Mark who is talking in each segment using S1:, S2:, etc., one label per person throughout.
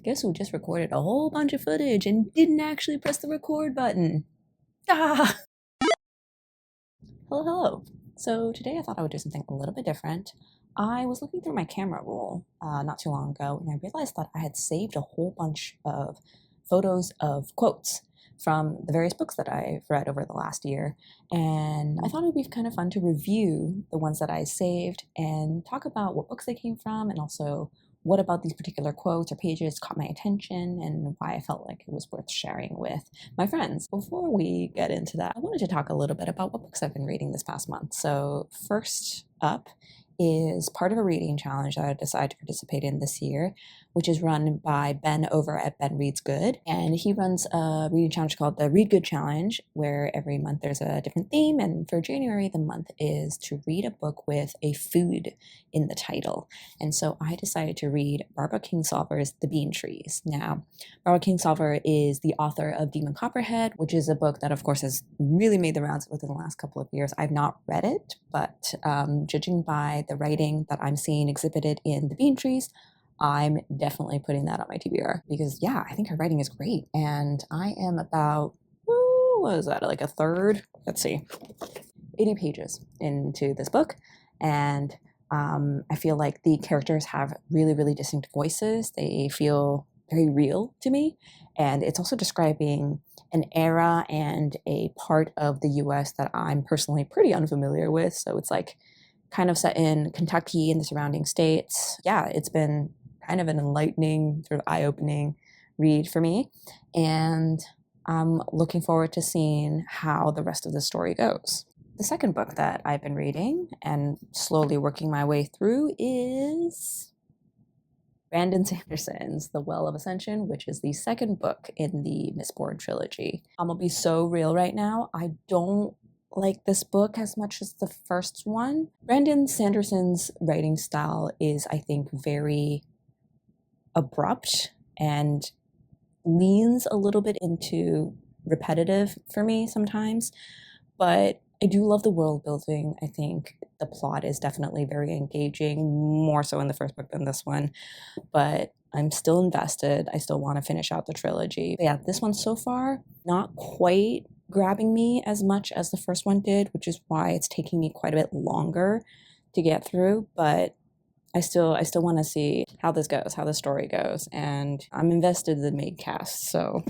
S1: Guess who just recorded a whole bunch of footage and didn't actually press the record button? Ah! Hello. So today I thought I would do something a little bit different. I was looking through my camera roll not too long ago, and I realized that I had saved a whole bunch of photos of quotes from the various books that I've read over the last year. And I thought it would be kind of fun to review the ones that I saved and talk about what books they came from, and also what about these particular quotes or pages caught my attention and why I felt like it was worth sharing with my friends. Before we get into that, I wanted to talk a little bit about what books I've been reading this past month. So first up is part of a reading challenge that I decided to participate in this year, which is run by Ben over at Ben Reads Good. And he runs a reading challenge called the Read Good Challenge, where every month there's a different theme. And for January, the month is to read a book with a food in the title. And so I decided to read Barbara Kingsolver's The Bean Trees. Now, Barbara Kingsolver is the author of Demon Copperhead, which is a book that, of course, has really made the rounds within the last couple of years. I've not read it, but judging by the writing that I'm seeing exhibited in The Bean Trees, I'm definitely putting that on my TBR because, yeah, I think her writing is great. And I am about, what is that, like a third? Let's see, 80 pages into this book. And I feel like the characters have really, really distinct voices. They feel very real to me. And it's also describing an era and a part of the US that I'm personally pretty unfamiliar with. So it's like kind of set in Kentucky and the surrounding states. Yeah, it's been kind of an enlightening, sort of eye-opening read for me. And I'm looking forward to seeing how the rest of the story goes. The second book that I've been reading and slowly working my way through is Brandon Sanderson's The Well of Ascension, which is the second book in the Mistborn trilogy. I'm gonna be so real right now. I don't like this book as much as the first one. Brandon Sanderson's writing style is, I think, very abrupt and leans a little bit into repetitive for me sometimes, but I do love the world building. I think the plot is definitely very engaging, more so in the first book than this one, but I'm still invested. I still want to finish out the trilogy. But yeah, this one so far, not quite grabbing me as much as the first one did, which is why it's taking me quite a bit longer to get through, but I still want to see how this goes, how the story goes, and I'm invested in the main cast, so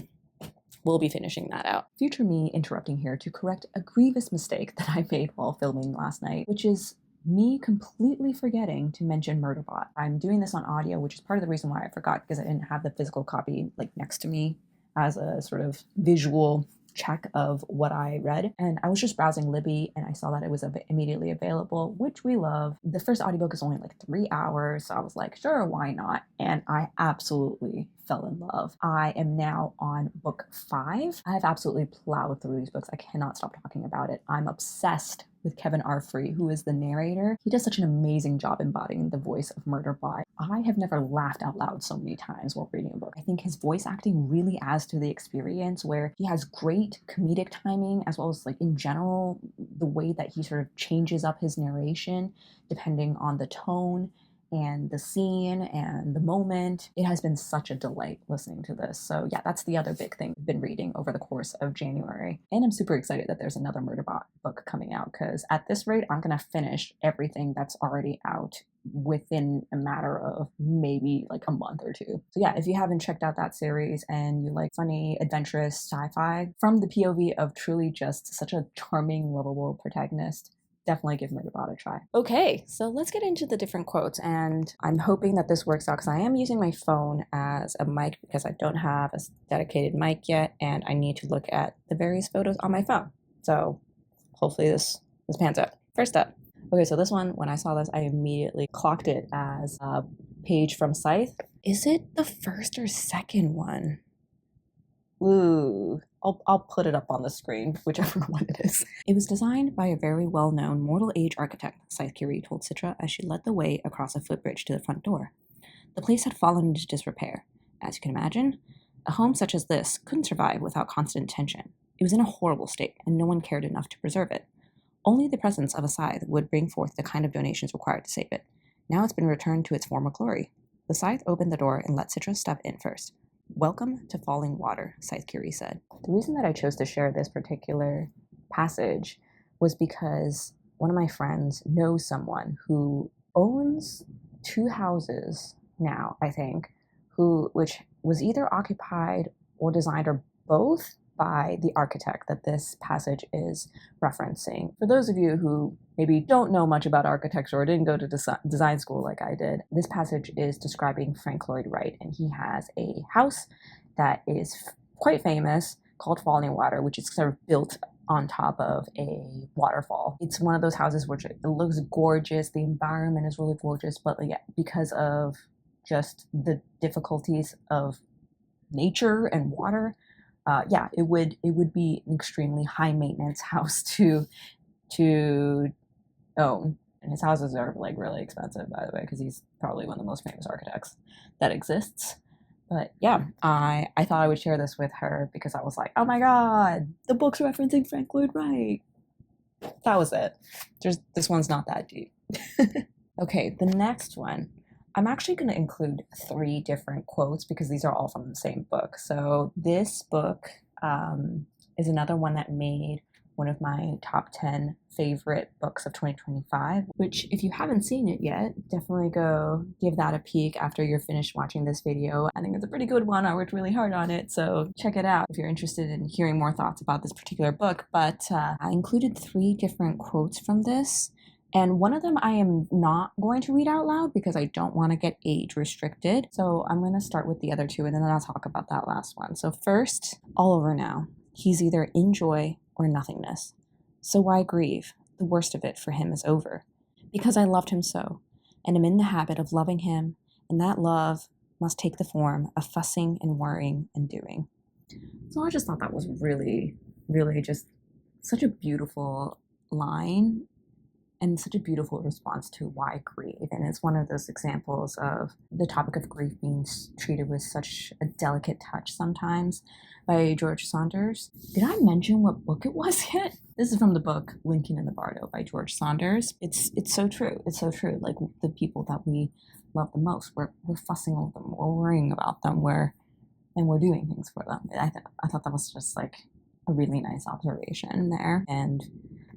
S1: we'll be finishing that out. Future me interrupting here to correct a grievous mistake that I made while filming last night, which is me completely forgetting to mention Murderbot. I'm doing this on audio, which is part of the reason why I forgot, because I didn't have the physical copy like next to me as a sort of visual check of what I read. And I was just browsing Libby and I saw that it was immediately available, which we love. The first audiobook is only like 3 hours, so I was like, sure, why not? And I absolutely fell in love. I am now on book 5. I've absolutely plowed through these books. I cannot stop talking about it. I'm obsessed with Kevin Arfrey, who is the narrator. He does such an amazing job embodying the voice of Murderbot. I have never laughed out loud so many times while reading a book. I think his voice acting really adds to the experience, where he has great comedic timing, as well as like in general, the way that he sort of changes up his narration depending on the tone and the scene and the moment. It has been such a delight listening to this. So yeah, that's the other big thing I've been reading over the course of January. And I'm super excited that there's another Murderbot book coming out, because at this rate, I'm going to finish everything that's already out within a matter of maybe like a month or two. So yeah, if you haven't checked out that series and you like funny, adventurous sci-fi from the POV of truly just such a charming, lovable protagonist, definitely give Murderbot a try. Okay, so let's get into the different quotes, and I'm hoping that this works out because I am using my phone as a mic because I don't have a dedicated mic yet, and I need to look at the various photos on my phone. So hopefully this pans out. First up. Okay, so this one, when I saw this, I immediately clocked it as a page from Scythe. Is it the first or second one? Ooh, I'll put it up on the screen, whichever one it is. It was designed by a very well-known mortal age architect, Scythe Curie told Citra as she led the way across a footbridge to the front door. The place had fallen into disrepair. As you can imagine, a home such as this couldn't survive without constant attention. It was in a horrible state, and no one cared enough to preserve it. Only the presence of a scythe would bring forth the kind of donations required to save it. Now it's been returned to its former glory. The scythe opened the door and let Citra step in first. Welcome to falling water, Scythe Curie said. The reason that I chose to share this particular passage was because one of my friends knows someone who owns 2 houses now, I think, which was either occupied or designed or both by the architect that this passage is referencing. For those of you who maybe don't know much about architecture or didn't go to design school like I did, this passage is describing Frank Lloyd Wright, and he has a house that is quite famous called Falling Water, which is sort of built on top of a waterfall. It's one of those houses which it looks gorgeous, the environment is really gorgeous, but yeah, because of just the difficulties of nature and water, it would be an extremely high maintenance house to own. And his houses are like really expensive, by the way, because he's probably one of the most famous architects that exists. But yeah, I thought I would share this with her because I was like, oh my god, the book's referencing Frank Lloyd Wright. That was it. This one's not that deep. Okay, the next one. I'm actually going to include 3 different quotes because these are all from the same book. So this book is another one that made one of my top 10 favorite books of 2025, which if you haven't seen it yet, definitely go give that a peek after you're finished watching this video. I think it's a pretty good one. I worked really hard on it, so check it out if you're interested in hearing more thoughts about this particular book. But I included 3 different quotes from this. And one of them I am not going to read out loud because I don't want to get age restricted. So I'm going to start with the other 2 and then I'll talk about that last one. So first, all over now. He's either in joy or nothingness. So why grieve? The worst of it for him is over. Because I loved him so, and am in the habit of loving him, and that love must take the form of fussing and worrying and doing. So I just thought that was really, really just such a beautiful line and such a beautiful response to why grieve. And it's one of those examples of the topic of grief being treated with such a delicate touch sometimes by George Saunders. Did I mention what book it was yet? This is from the book Lincoln and the Bardo by George Saunders. It's so true. It's so true. Like the people that we love the most, we're fussing over them, we're worrying about them, we're doing things for them. I thought that was just like a really nice observation there and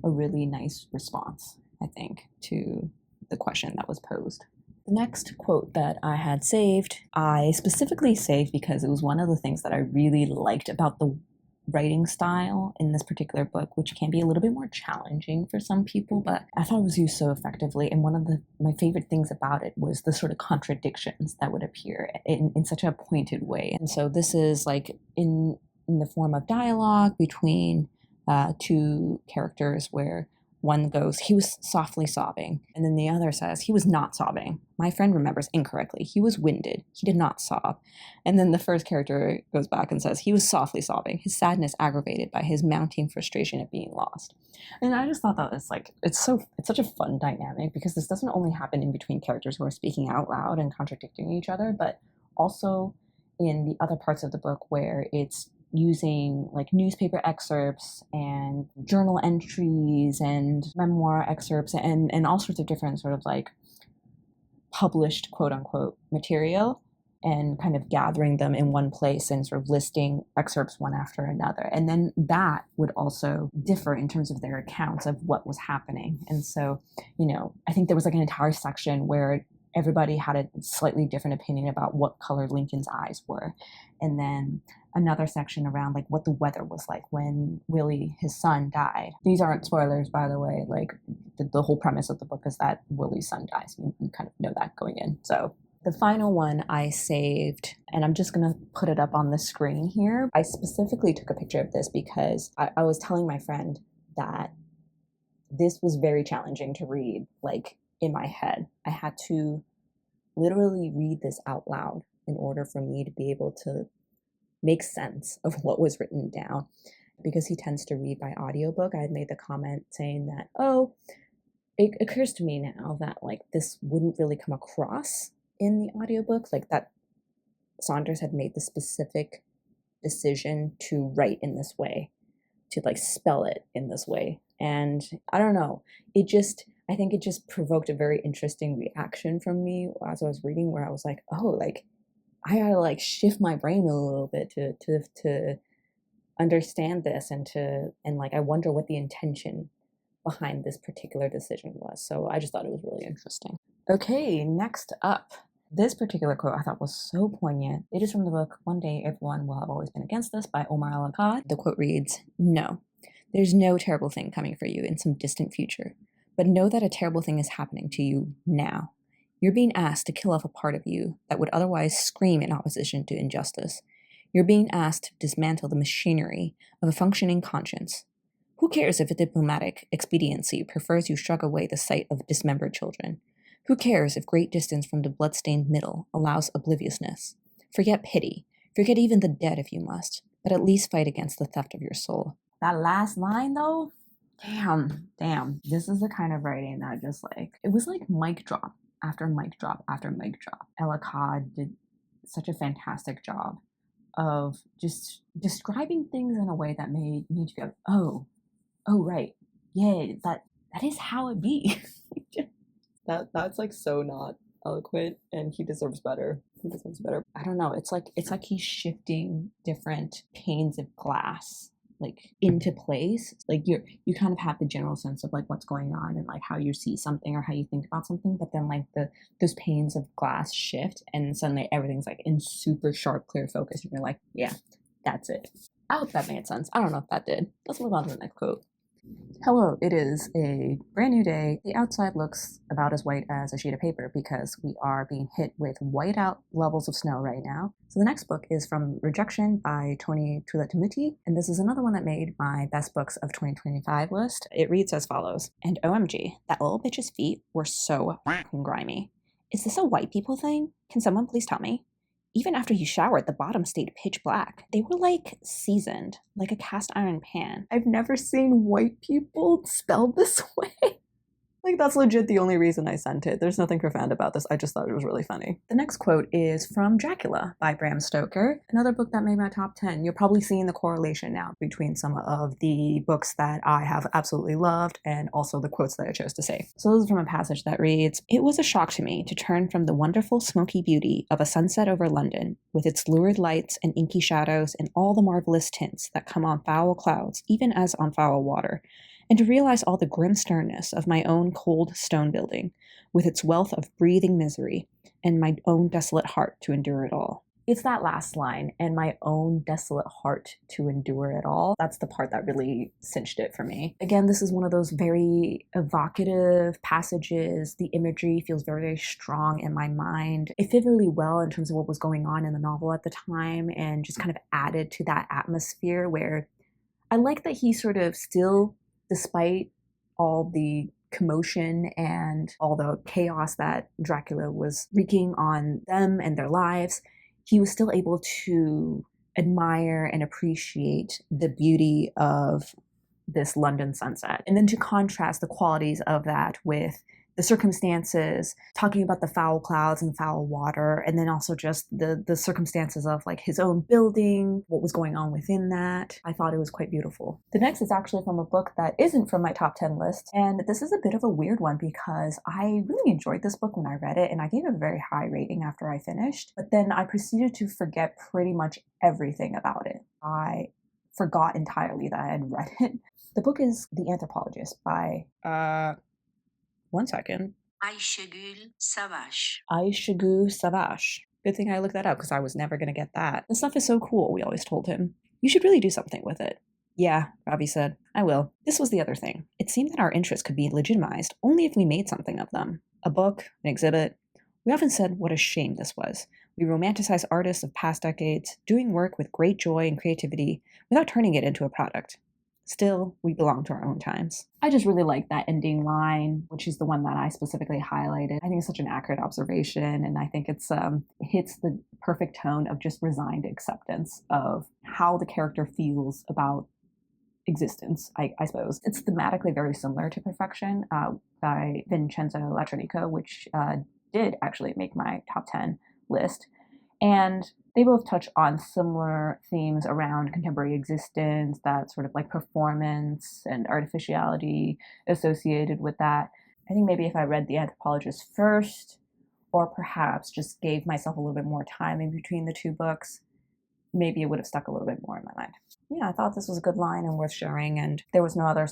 S1: a really nice response, I think, to the question that was posed. The next quote that I had saved, I specifically saved because it was one of the things that I really liked about the writing style in this particular book, which can be a little bit more challenging for some people, but I thought it was used so effectively. And one of my favorite things about it was the sort of contradictions that would appear in such a pointed way. And so this is like in the form of dialogue between 2 characters where one goes, he was softly sobbing, and then the other says, he was not sobbing. My friend remembers incorrectly. He was winded. He did not sob. And then the first character goes back and says, he was softly sobbing, his sadness aggravated by his mounting frustration at being lost. And I just thought that was like, it's such a fun dynamic because this doesn't only happen in between characters who are speaking out loud and contradicting each other, but also in the other parts of the book where it's using like newspaper excerpts and journal entries and memoir excerpts and all sorts of different sort of like published quote unquote material and kind of gathering them in one place and sort of listing excerpts one after another. And then that would also differ in terms of their accounts of what was happening. And so, I think there was like an entire section where everybody had a slightly different opinion about what color Lincoln's eyes were. And then another section around like what the weather was like when Willie, his son, died. These aren't spoilers, by the way. Like the whole premise of the book is that Willie's son dies. You kind of know that going in. So the final one I saved, and I'm just going to put it up on the screen here. I specifically took a picture of this because I was telling my friend that this was very challenging to read, like in my head. I had to literally read this out loud in order for me to be able to make sense of what was written down. Because he tends to read by audiobook, I had made the comment saying that, it occurs to me now that like this wouldn't really come across in the audiobook, like that Saunders had made the specific decision to write in this way, to like spell it in this way. And I don't know, I think it just provoked a very interesting reaction from me as I was reading, where I was like, oh, like I gotta like shift my brain a little bit to understand this, and like I wonder what the intention behind this particular decision was. So I just thought it was really interesting. Okay, next up. This particular quote I thought was so poignant. It is from the book One Day Everyone Will Have Always Been Against Us by Omar Akkad. The quote reads, "No, there's no terrible thing coming for you in some distant future, but know that a terrible thing is happening to you now. You're being asked to kill off a part of you that would otherwise scream in opposition to injustice. You're being asked to dismantle the machinery of a functioning conscience. Who cares if a diplomatic expediency prefers you shrug away the sight of dismembered children? Who cares if great distance from the blood-stained middle allows obliviousness? Forget pity. Forget even the dead if you must, but at least fight against the theft of your soul." That last line, though, damn. This is the kind of writing that just like, it was like mic drop after mic drop after mic drop. Ellicott did such a fantastic job of just describing things in a way that made you go, oh, right. Yeah, that is how it be. That's like so not eloquent, and he deserves better. I don't know. It's like he's shifting different panes of glass like into place. Like you kind of have the general sense of like what's going on and like how you see something or how you think about something, but then like those panes of glass shift and suddenly everything's like in super sharp, clear focus, and you're like, yeah, that's it. I hope that made sense. I don't know if that did. Let's move on to the next quote. "Hello, it is a brand new day. The outside looks about as white as a sheet of paper because we are being hit with whiteout levels of snow right now." So the next book is from Rejection by Tony tulathimutte, and this is another one that made my best books of 2025 list. It reads as follows. "And OMG, that little bitch's feet were so fucking grimy. Is this a white people thing? Can someone please tell me? Even after you showered, the bottom stayed pitch black. They were like seasoned, like a cast iron pan. I've never seen white people spelled this way." Like, that's legit the only reason I sent it. There's nothing profound about this. I just thought it was really funny. The next quote is from Dracula by Bram Stoker, another book that made my top 10. You're probably seeing the correlation now between some of the books that I have absolutely loved and also the quotes that I chose to say. So this is from a passage that reads, "It was a shock to me to turn from the wonderful smoky beauty of a sunset over London, with its lurid lights and inky shadows and all the marvelous tints that come on foul clouds, even as on foul water, and to realize all the grim sternness of my own cold stone building, with its wealth of breathing misery, and my own desolate heart to endure it all." It's that last line, "and my own desolate heart to endure it all." That's the part that really cinched it for me. Again, this is one of those very evocative passages. The imagery feels very, very strong in my mind. It fit really well in terms of what was going on in the novel at the time, and just kind of added to that atmosphere where I like that he sort of still, despite all the commotion and all the chaos that Dracula was wreaking on them and their lives, he was still able to admire and appreciate the beauty of this London sunset. And then to contrast the qualities of that with the circumstances, talking about the foul clouds and foul water, and then also just the circumstances of like his own building, what was going on within that. I thought it was quite beautiful. The next is actually from a book that isn't from my top 10 list, and this is a bit of a weird one because I really enjoyed this book when I read it, and I gave it a very high rating after I finished, but then I proceeded to forget pretty much everything about it. I forgot entirely that I had read it. The book is The Anthropologists by, one second.
S2: Ayşegül Savaş.
S1: Ayşegül Savaş. Good thing I looked that up because I was never going to get that. The stuff is so cool, we always told him. You should really do something with it. Yeah, Robbie said. I will. This was the other thing. It seemed that our interests could be legitimized only if we made something of them. A book, an exhibit. We often said what a shame this was. We romanticize artists of past decades, doing work with great joy and creativity without turning it into a product. Still, we belong to our own times. I just really like that ending line, which is the one that I specifically highlighted. I think it's such an accurate observation, and I think it hits the perfect tone of just resigned acceptance of how the character feels about existence, I suppose. It's thematically very similar to Perfection by Vincenzo Latronico, which did actually make my top 10 list. And they both touch on similar themes around contemporary existence, that sort of like performance and artificiality associated with that. I think maybe if I read The Anthropologist first, or perhaps just gave myself a little bit more time in between the two books, maybe it would have stuck a little bit more in my mind. Yeah, I thought this was a good line and worth sharing, and there was no other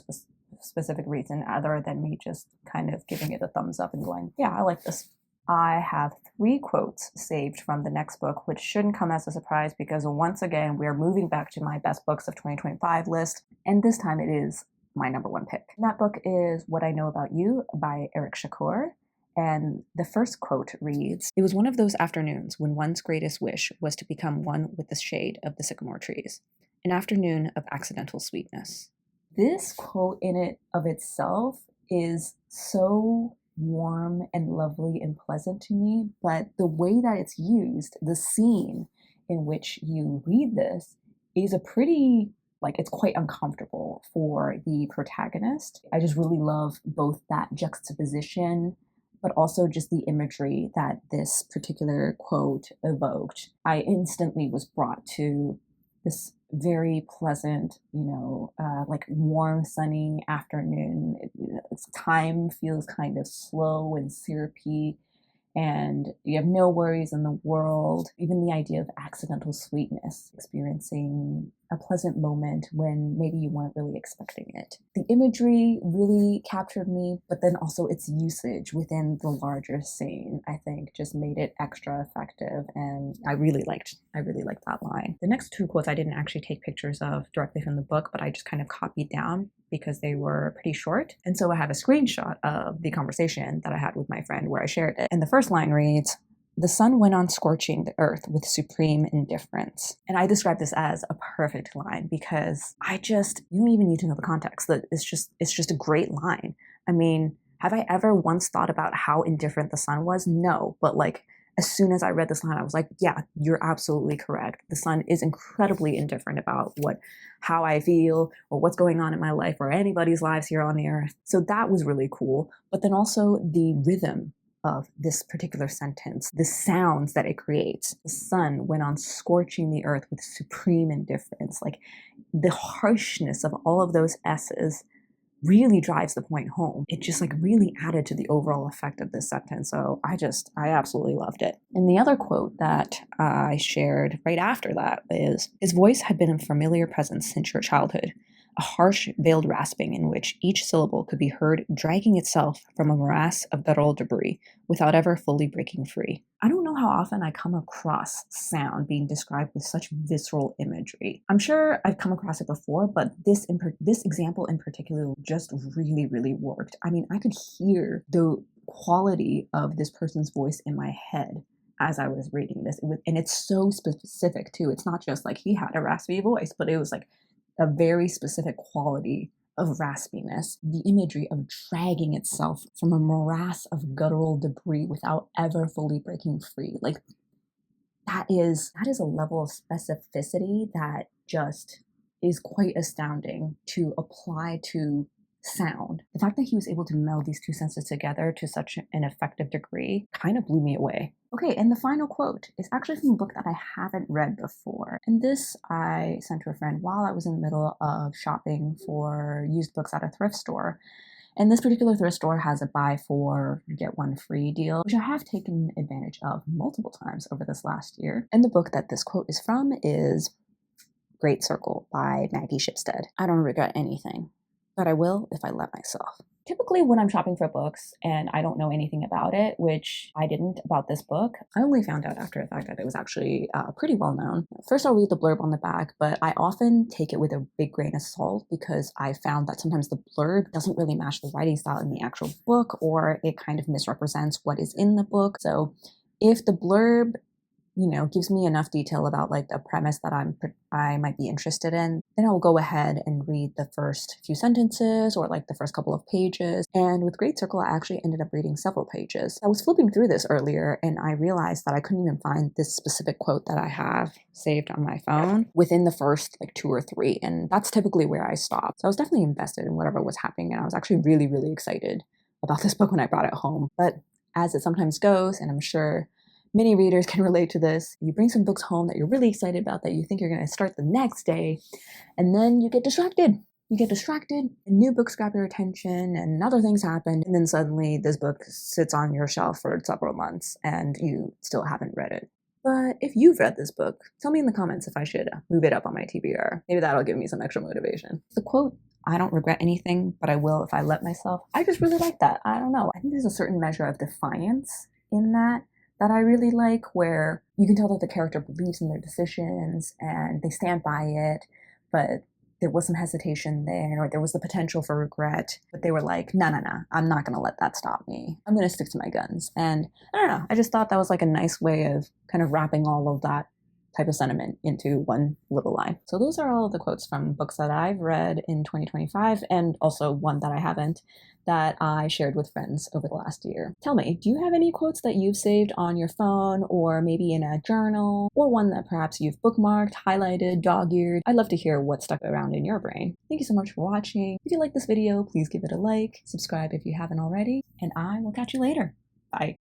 S1: specific reason other than me just kind of giving it a thumbs up and going, yeah, I like this. I have 3 quotes saved from the next book, which shouldn't come as a surprise because once again, we're moving back to my best books of 2025 list, and this time it is my number 1 pick. And that book is What I Know About You by Éric Chacour. And the first quote reads, "It was one of those afternoons when one's greatest wish was to become one with the shade of the sycamore trees. An afternoon of accidental sweetness." This quote in it of itself is so warm and lovely and pleasant to me, but the way that it's used, the scene in which you read this is a pretty, it's quite uncomfortable for the protagonist. I just really love both that juxtaposition, but also just the imagery that this particular quote evoked. I instantly was brought to this very pleasant, warm, sunny afternoon. Time feels kind of slow and syrupy, and you have no worries in the world. Even the idea of accidental sweetness, experiencing a pleasant moment when maybe you weren't really expecting it. The imagery really captured me, but then also its usage within the larger scene, I think, just made it extra effective, and I really liked that line. The next 2 quotes I didn't actually take pictures of directly from the book, but I just kind of copied down because they were pretty short. And so I have a screenshot of the conversation that I had with my friend where I shared it. And the first line reads, "The sun went on scorching the earth with supreme indifference." And I describe this as a perfect line because you don't even need to know the context. It's just a great line. I mean, have I ever once thought about how indifferent the sun was? No, but as soon as I read this line, I was like, yeah, you're absolutely correct. The sun is incredibly indifferent about how I feel or what's going on in my life or anybody's lives here on the earth. So that was really cool. But then also the rhythm of this particular sentence, the sounds that it creates. The sun went on scorching the earth with supreme indifference. The harshness of all of those S's really drives the point home. It just really added to the overall effect of this sentence. So I absolutely loved it. And the other quote that I shared right after that is, "His voice had been a familiar presence since your childhood, a harsh, veiled rasping in which each syllable could be heard dragging itself from a morass of guttural debris without ever fully breaking free." I don't know how often I come across sound being described with such visceral imagery. I'm sure I've come across it before, but this example in particular just really, really worked. I mean, I could hear the quality of this person's voice in my head as I was reading this. And it's so specific too. It's not just he had a raspy voice, but it was a very specific quality of raspiness, the imagery of dragging itself from a morass of guttural debris without ever fully breaking free. That is a level of specificity that just is quite astounding to apply to sound. The fact that he was able to meld these 2 senses together to such an effective degree kind of blew me away. Okay, and the final quote is actually from a book that I haven't read before. And this I sent to a friend while I was in the middle of shopping for used books at a thrift store. And this particular thrift store has a buy 4, get 1 free deal, which I have taken advantage of multiple times over this last year. And the book that this quote is from is Great Circle by Maggie Shipstead. I don't regret anything, but I will if I let myself. Typically when I'm shopping for books and I don't know anything about it, which I didn't about this book, I only found out after the fact that it was actually pretty well known. First I'll read the blurb on the back, but I often take it with a big grain of salt because I found that sometimes the blurb doesn't really match the writing style in the actual book, or it kind of misrepresents what is in the book. So if the blurb gives me enough detail about the premise that I might be interested in, then I'll go ahead and read the first few sentences or the first couple of pages. And with Great Circle, I actually ended up reading several pages. I was flipping through this earlier and I realized that I couldn't even find this specific quote that I have saved on my phone within the first 2 or 3. And that's typically where I stop. So I was definitely invested in whatever was happening. And I was actually really, really excited about this book when I brought it home. But as it sometimes goes, and I'm sure many readers can relate to this, you bring some books home that you're really excited about that you think you're going to start the next day, and then you get distracted. You get distracted, and new books grab your attention, and other things happen, and then suddenly this book sits on your shelf for several months, and you still haven't read it. But if you've read this book, tell me in the comments if I should move it up on my TBR. Maybe that'll give me some extra motivation. The quote, "I don't regret anything, but I will if I let myself," I just really like that. I don't know. I think there's a certain measure of defiance in that I really like, where you can tell that the character believes in their decisions and they stand by it, but there was some hesitation there, or there was the potential for regret, but they were like, no, I'm not gonna let that stop me. I'm gonna stick to my guns. And I don't know, I just thought that was like a nice way of kind of wrapping all of that type of sentiment into one little line. So those are all of the quotes from books that I've read in 2025, and also one that I haven't, that I shared with friends over the last year. Tell me, do you have any quotes that you've saved on your phone, or maybe in a journal, or one that perhaps you've bookmarked, highlighted, dog-eared? I'd love to hear what stuck around in your brain. Thank you so much for watching. If you like this video, please give it a like, subscribe if you haven't already, and I will catch you later. Bye.